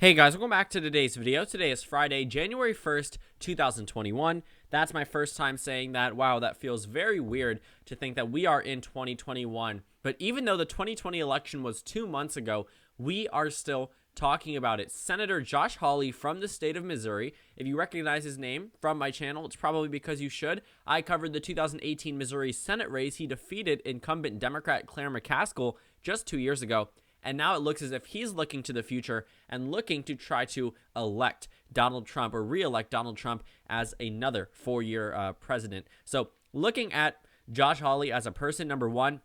Hey guys, welcome back to today's video. Today is Friday, January 1st, 2021. That's my first time saying that. Wow, that feels very weird to think that we are in 2021. But even though the 2020 election was 2 months ago, we are still talking about it. Senator Josh Hawley from the state of Missouri. If you recognize his name from my channel, it's probably because you should. I covered the 2018 Missouri Senate race. He defeated incumbent Democrat Claire McCaskill just 2 years ago. And now it looks as if he's looking to the future and looking to try to elect Donald Trump or re-elect Donald Trump as another four-year president. So looking at Josh Hawley as a person, number one,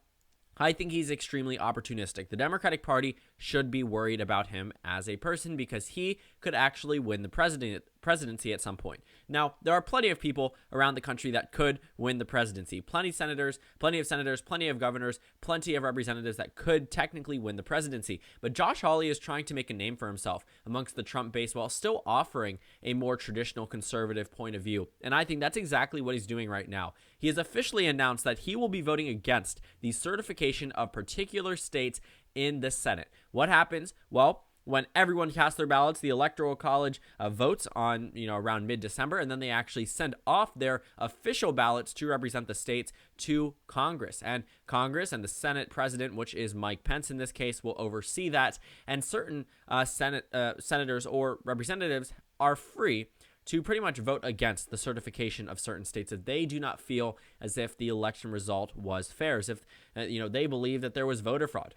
I think he's extremely opportunistic. The Democratic Party should be worried about him as a person because he could actually win the presidency at some point. Now, there are plenty of people around the country that could win the presidency. Plenty of senators, plenty of governors, plenty of representatives that could technically win the presidency. But Josh Hawley is trying to make a name for himself amongst the Trump base while still offering a more traditional conservative point of view. And I think that's exactly what he's doing right now. He has officially announced that he will be voting against the certification of particular states in the Senate. What happens? Well, when everyone casts their ballots, the Electoral College votes on, around mid-December, and then they actually send off their official ballots to represent the states to Congress. And Congress and the Senate president, which is Mike Pence in this case, will oversee that. And certain senators or representatives are free to pretty much vote against the certification of certain states if they do not feel as if the election result was fair, as if they believe that there was voter fraud.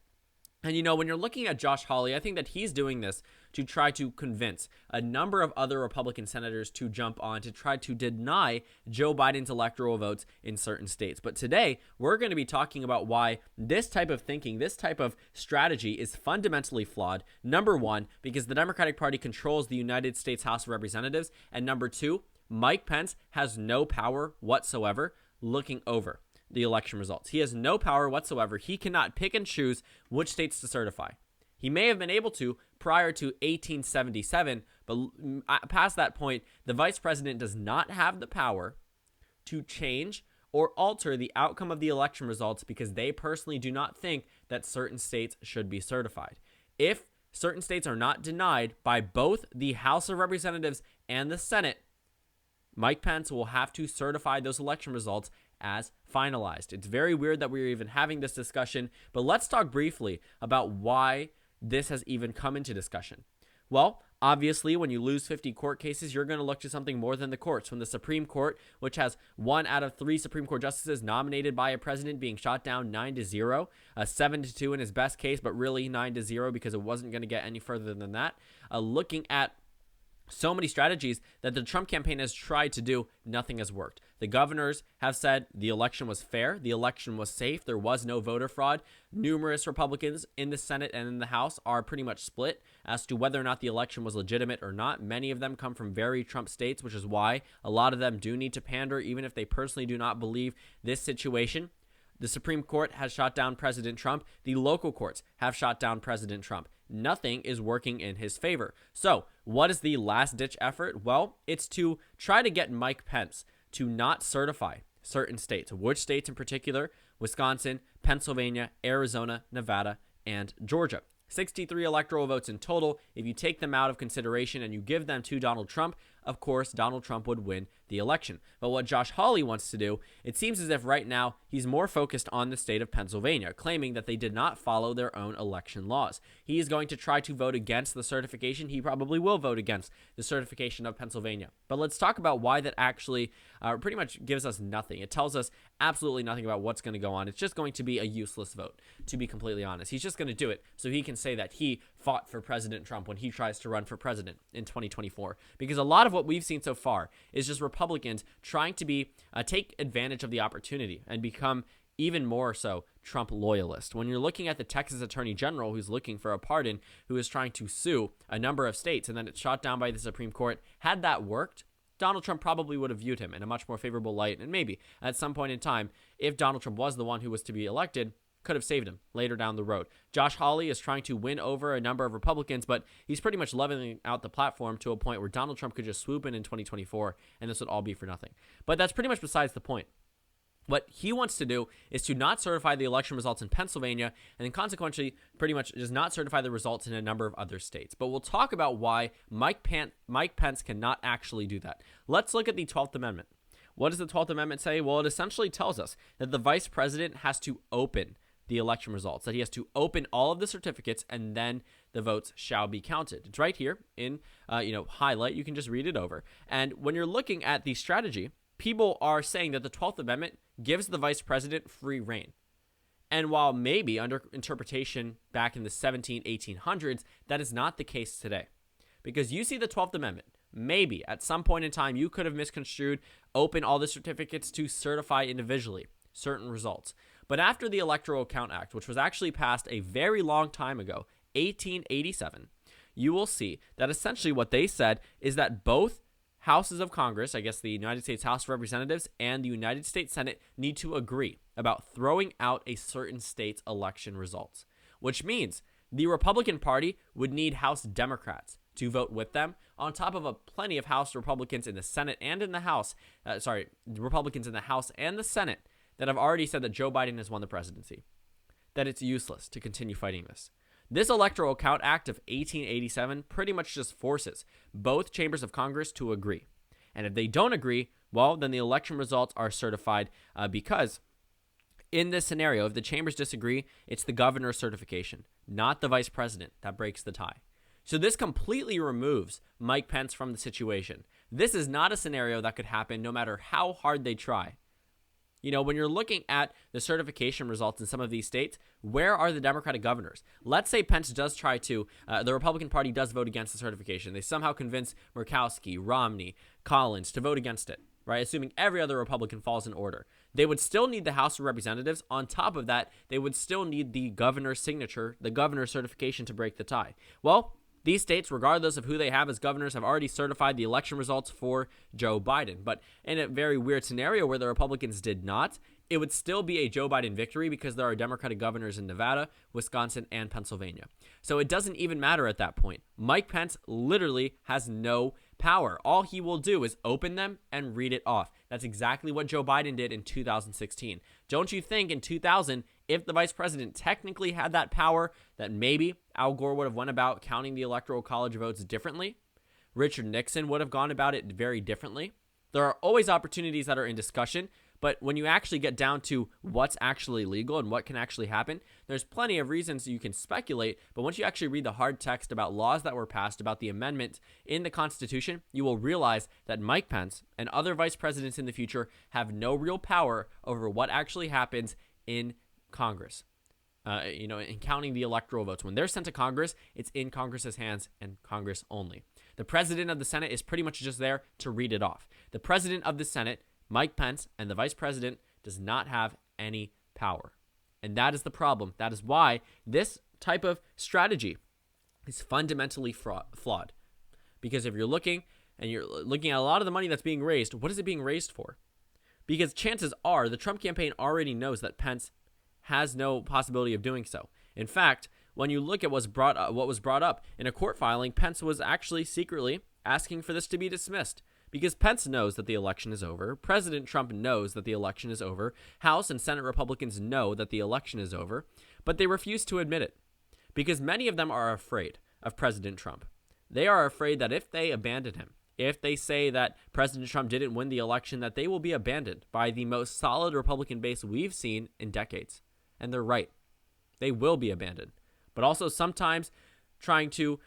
And, when you're looking at Josh Hawley, I think that he's doing this to try to convince a number of other Republican senators to jump on to try to deny Joe Biden's electoral votes in certain states. But today, we're going to be talking about why this type of thinking, this type of strategy is fundamentally flawed. Number one, because the Democratic Party controls the United States House of Representatives. And number two, Mike Pence has no power whatsoever looking over the election results. He has no power whatsoever. He cannot pick and choose which states to certify. He may have been able to prior to 1877, but past that point, the vice president does not have the power to change or alter the outcome of the election results because they personally do not think that certain states should be certified. If certain states are not denied by both the House of Representatives and the Senate, Mike Pence will have to certify those election results as finalized. It's very weird that we're even having this discussion, but let's talk briefly about why this has even come into discussion. Well, obviously, when you lose 50 court cases, you're going to look to something more than the courts. When the Supreme Court, which has 1 out of 3 Supreme Court justices nominated by a president being shot down 9-0, 7-2 in his best case, but really 9-0 because it wasn't going to get any further than that. Looking at so many strategies that the Trump campaign has tried to do, nothing has worked. The governors have said the election was fair, the election was safe, there was no voter fraud. Numerous Republicans in the Senate and in the House are pretty much split as to whether or not the election was legitimate or not. Many of them come from very Trump states, which is why a lot of them do need to pander, even if they personally do not believe this situation. The Supreme Court has shot down President Trump. The local courts have shot down President Trump. Nothing is working in his favor. So, what is the last-ditch effort? Well, it's to try to get Mike Pence to not certify certain states. Which states in particular? Wisconsin, Pennsylvania, Arizona, Nevada, and Georgia. 63 electoral votes in total. If you take them out of consideration and you give them to Donald Trump, of course, Donald Trump would win the election. But what Josh Hawley wants to do, it seems as if right now he's more focused on the state of Pennsylvania, claiming that they did not follow their own election laws. He is going to try to vote against the certification. He probably will vote against the certification of Pennsylvania. But let's talk about why that actually pretty much gives us nothing. It tells us absolutely nothing about what's going to go on. It's just going to be a useless vote, to be completely honest. He's just going to do it so he can say that he fought for President Trump when he tries to run for president in 2024. Because a lot of what we've seen so far is just Republicans trying to take advantage of the opportunity and become even more so Trump loyalist. When you're looking at the Texas Attorney General who's looking for a pardon, who is trying to sue a number of states, and then it's shot down by the Supreme Court, had that worked, Donald Trump probably would have viewed him in a much more favorable light, and maybe at some point in time, if Donald Trump was the one who was to be elected, could have saved him later down the road. Josh Hawley is trying to win over a number of Republicans, but he's pretty much leveling out the platform to a point where Donald Trump could just swoop in 2024, and this would all be for nothing. But that's pretty much besides the point. What he wants to do is to not certify the election results in Pennsylvania and then consequently pretty much does not certify the results in a number of other states. But we'll talk about why Mike Pence cannot actually do that. Let's look at the 12th Amendment. What does the 12th Amendment say? Well, it essentially tells us that the vice president has to open the election results, that he has to open all of the certificates and then the votes shall be counted. It's right here in, highlight. You can just read it over. And when you're looking at the strategy, people are saying that the 12th Amendment gives the vice president free reign. And while maybe under interpretation back in the 1800s, that is not the case today. Because you see the 12th Amendment, maybe at some point in time you could have misconstrued, open all the certificates to certify individually certain results. But after the Electoral Count Act, which was actually passed a very long time ago, 1887, you will see that essentially what they said is that both houses of Congress, I guess the United States House of Representatives and the United States Senate, need to agree about throwing out a certain state's election results, which means the Republican Party would need House Democrats to vote with them, on top of plenty of House Republicans in the Senate and in the House, Republicans in the House and the Senate that have already said that Joe Biden has won the presidency, that it's useless to continue fighting this. This Electoral Count Act of 1887 pretty much just forces both chambers of Congress to agree. And if they don't agree, well, then the election results are certified because in this scenario, if the chambers disagree, it's the governor's certification, not the vice president, that breaks the tie. So this completely removes Mike Pence from the situation. This is not a scenario that could happen no matter how hard they try. You know, when you're looking at the certification results in some of these states, where are the Democratic governors? Let's say Pence does try to, the Republican Party does vote against the certification. They somehow convince Murkowski, Romney, Collins to vote against it, right? Assuming every other Republican falls in order. They would still need the House of Representatives. On top of that, they would still need the governor's signature, the governor's certification to break the tie. Well, these states, regardless of who they have as governors, have already certified the election results for Joe Biden. But in a very weird scenario where the Republicans did not, it would still be a Joe Biden victory because there are Democratic governors in Nevada, Wisconsin, and Pennsylvania. So it doesn't even matter at that point. Mike Pence literally has no power. All he will do is open them and read it off. That's exactly what Joe Biden did in 2016. Don't you think in 2000, if the vice president technically had that power, that maybe Al Gore would have went about counting the Electoral College votes differently? Richard Nixon would have gone about it very differently. There are always opportunities that are in discussion, but when you actually get down to what's actually legal and what can actually happen, there's plenty of reasons you can speculate, but once you actually read the hard text about laws that were passed, about the amendment in the Constitution, you will realize that Mike Pence and other vice presidents in the future have no real power over what actually happens in Congress. In counting the electoral votes. When they're sent to Congress, it's in Congress's hands and Congress only. The president of the Senate is pretty much just there to read it off. The president of the Senate, Mike Pence, and the vice president does not have any power. And that is the problem. That is why this type of strategy is fundamentally flawed. Because if you're looking at a lot of the money that's being raised, what is it being raised for? Because chances are the Trump campaign already knows that Pence has no possibility of doing so. In fact, when you look at what was brought up in a court filing, Pence was actually secretly asking for this to be dismissed because Pence knows that the election is over. President Trump knows that the election is over. House and Senate Republicans know that the election is over, but they refuse to admit it because many of them are afraid of President Trump. They are afraid that if they abandon him, if they say that President Trump didn't win the election, that they will be abandoned by the most solid Republican base we've seen in decades. And they're right. They will be abandoned. But also sometimes trying to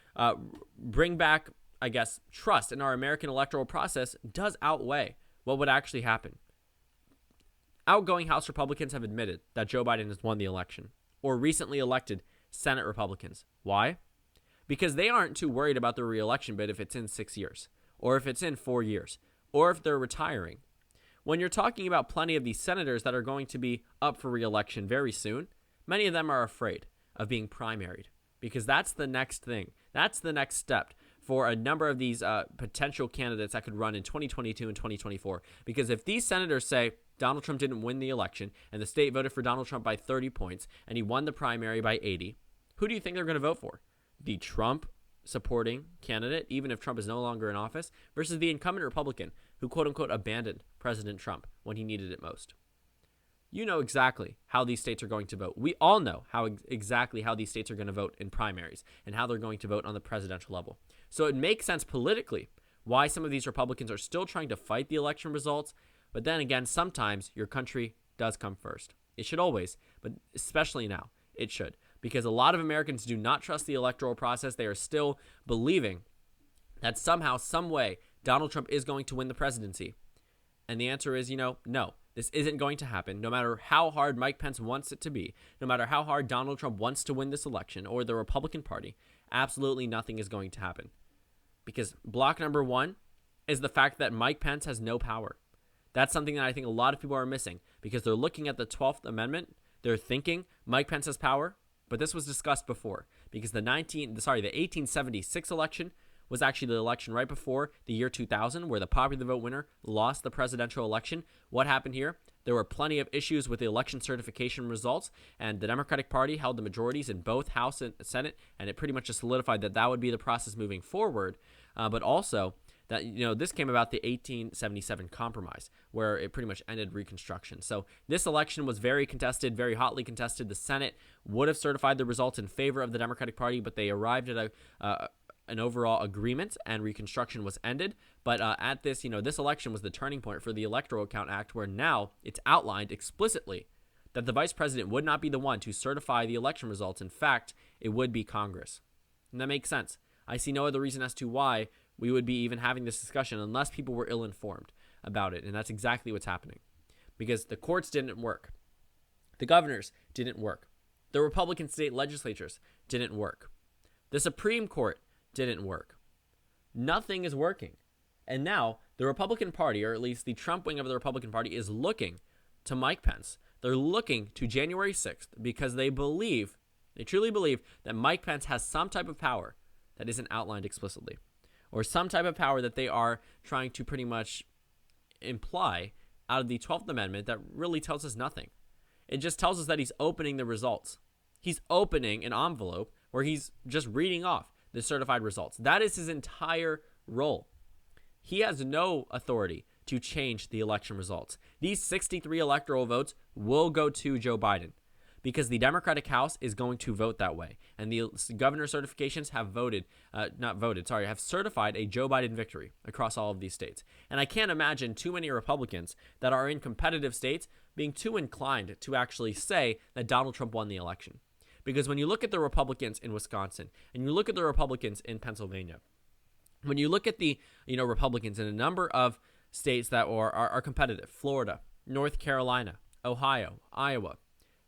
bring back, I guess, trust in our American electoral process does outweigh what would actually happen. Outgoing House Republicans have admitted that Joe Biden has won the election, or recently elected Senate Republicans. Why? Because they aren't too worried about the re-election bid if it's in 6 years, or if it's in 4 years, or if they're retiring. When you're talking about plenty of these senators that are going to be up for re-election very soon, many of them are afraid of being primaried because that's the next thing. That's the next step for a number of these potential candidates that could run in 2022 and 2024. Because if these senators say Donald Trump didn't win the election and the state voted for Donald Trump by 30 points and he won the primary by 80, who do you think they're going to vote for? The Trump supporting candidate, even if Trump is no longer in office, versus the incumbent Republican who quote-unquote abandoned President Trump when he needed it most. You know exactly how these states are going to vote. We all know exactly how these states are going to vote in primaries and how they're going to vote on the presidential level. So it makes sense politically why some of these Republicans are still trying to fight the election results. But then again, sometimes your country does come first. It should always, but especially now, it should. Because a lot of Americans do not trust the electoral process. They are still believing that somehow, some way, Donald Trump is going to win the presidency. And the answer is, no, this isn't going to happen. No matter how hard Mike Pence wants it to be, no matter how hard Donald Trump wants to win this election or the Republican Party, absolutely nothing is going to happen. Because block number one is the fact that Mike Pence has no power. That's something that I think a lot of people are missing because they're looking at the 12th Amendment. They're thinking Mike Pence has power, but this was discussed before because the 1876 election was actually the election right before the year 2000 where the popular vote winner lost the presidential election. What happened here? There were plenty of issues with the election certification results, and the Democratic Party held the majorities in both House and Senate, and it pretty much just solidified that that would be the process moving forward. But also that, this came about the 1877 compromise, where it pretty much ended Reconstruction. So this election was very contested, very hotly contested. The Senate would have certified the results in favor of the Democratic Party, but they arrived at an overall agreement, and Reconstruction was ended. But at this, this election was the turning point for the Electoral Count Act, where now it's outlined explicitly that the vice president would not be the one to certify the election results. In fact, it would be Congress. And that makes sense. I see no other reason as to why we would be even having this discussion unless people were ill-informed about it. And that's exactly what's happening. Because the courts didn't work. The governors didn't work. The Republican state legislatures didn't work. The Supreme Court didn't work. Nothing is working. And now the Republican Party, or at least the Trump wing of the Republican Party, is looking to Mike Pence. They're looking to January 6th because they truly believe that Mike Pence has some type of power that isn't outlined explicitly, or some type of power that they are trying to pretty much imply out of the 12th Amendment that really tells us nothing. It just tells us that he's opening the results. He's opening an envelope where he's just reading off the certified results. That is his entire role. He has no authority to change the election results. These 63 electoral votes will go to Joe Biden because the Democratic House is going to vote that way. And the governor certifications have have certified a Joe Biden victory across all of these states. And I can't imagine too many Republicans that are in competitive states being too inclined to actually say that Donald Trump won the election. Because when you look at the Republicans in Wisconsin and you look at the Republicans in Pennsylvania, when you look at the Republicans in a number of states that are competitive, Florida, North Carolina, Ohio, Iowa,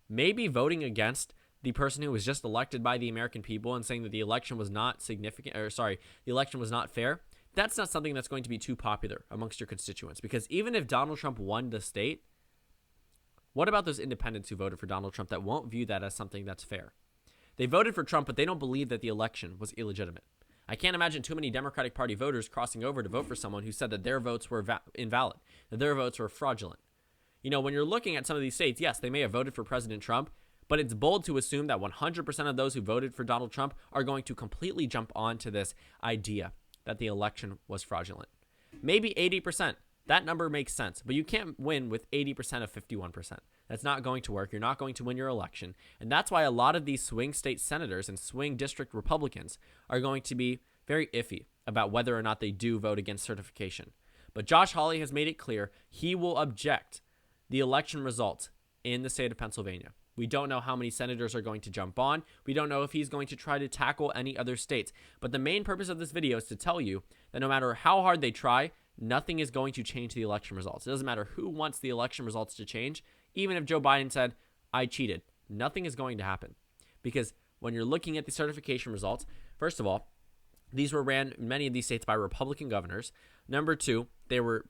maybe voting against the person who was just elected by the American people and saying that the election was not the election was not fair, that's not something that's going to be too popular amongst your constituents. Because even if Donald Trump won the state, what about those independents who voted for Donald Trump that won't view that as something that's fair? They voted for Trump, but they don't believe that the election was illegitimate. I can't imagine too many Democratic Party voters crossing over to vote for someone who said that their votes were invalid, that their votes were fraudulent. When you're looking at some of these states, yes, they may have voted for President Trump, but it's bold to assume that 100% of those who voted for Donald Trump are going to completely jump onto this idea that the election was fraudulent. Maybe 80%. That number makes sense, but you can't win with 80% of 51%. That's not going to work. You're not going to win your election. And that's why a lot of these swing state senators and swing district Republicans are going to be very iffy about whether or not they do vote against certification. But Josh Hawley has made it clear he will object the election results in the state of Pennsylvania. We don't know how many senators are going to jump on. We don't know if he's going to try to tackle any other states. But the main purpose of this video is to tell you that no matter how hard they try, nothing is going to change the election results. It doesn't matter who wants the election results to change. Even if Joe Biden said, I cheated, nothing is going to happen. Because when you're looking at the certification results, first of all, these were ran in many of these states by Republican governors. Number two, they were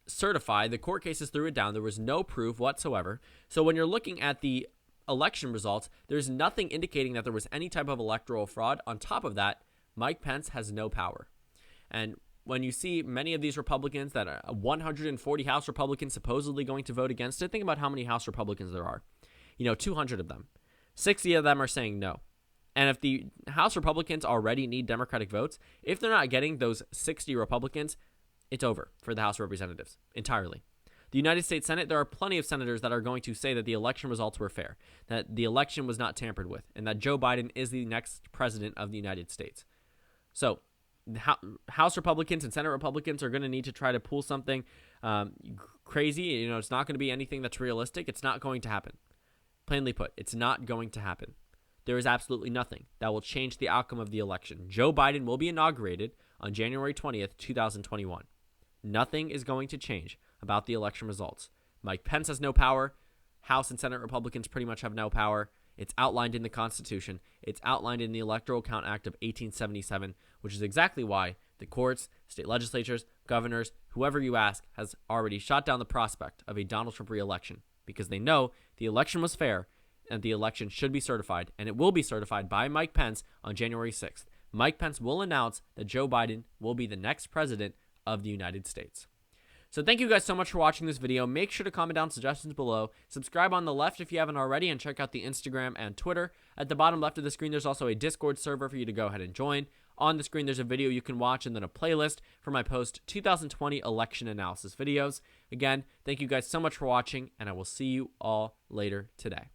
certified. The court cases threw it down. There was no proof whatsoever. So when you're looking at the election results, there's nothing indicating that there was any type of electoral fraud. On top of that, Mike Pence has no power. And when you see many of these Republicans that are 140 House Republicans supposedly going to vote against it, think about how many House Republicans there are. 200 of them. 60 of them are saying no. And if the House Republicans already need Democratic votes, if they're not getting those 60 Republicans, it's over for the House of Representatives entirely. The United States Senate, there are plenty of senators that are going to say that the election results were fair, that the election was not tampered with, and that Joe Biden is the next president of the United States. So House Republicans and Senate Republicans are going to need to try to pull something crazy. It's not going to be anything that's realistic. It's not going to happen. Plainly put, it's not going to happen. There is absolutely nothing that will change the outcome of the election. Joe Biden will be inaugurated on January 20th, 2021. Nothing is going to change about the election results. Mike Pence has no power. House and Senate Republicans pretty much have no power. It's outlined in the Constitution. It's outlined in the Electoral Count Act of 1877, which is exactly why the courts, state legislatures, governors, whoever you ask, has already shot down the prospect of a Donald Trump re-election, because they know the election was fair and the election should be certified, and it will be certified by Mike Pence on January 6th. Mike Pence will announce that Joe Biden will be the next president of the United States. So thank you guys so much for watching this video. Make sure to comment down suggestions below. Subscribe on the left if you haven't already, and check out the Instagram and Twitter. At the bottom left of the screen, there's also a Discord server for you to go ahead and join. On the screen, there's a video you can watch and then a playlist for my post 2020 election analysis videos. Again, thank you guys so much for watching, and I will see you all later today.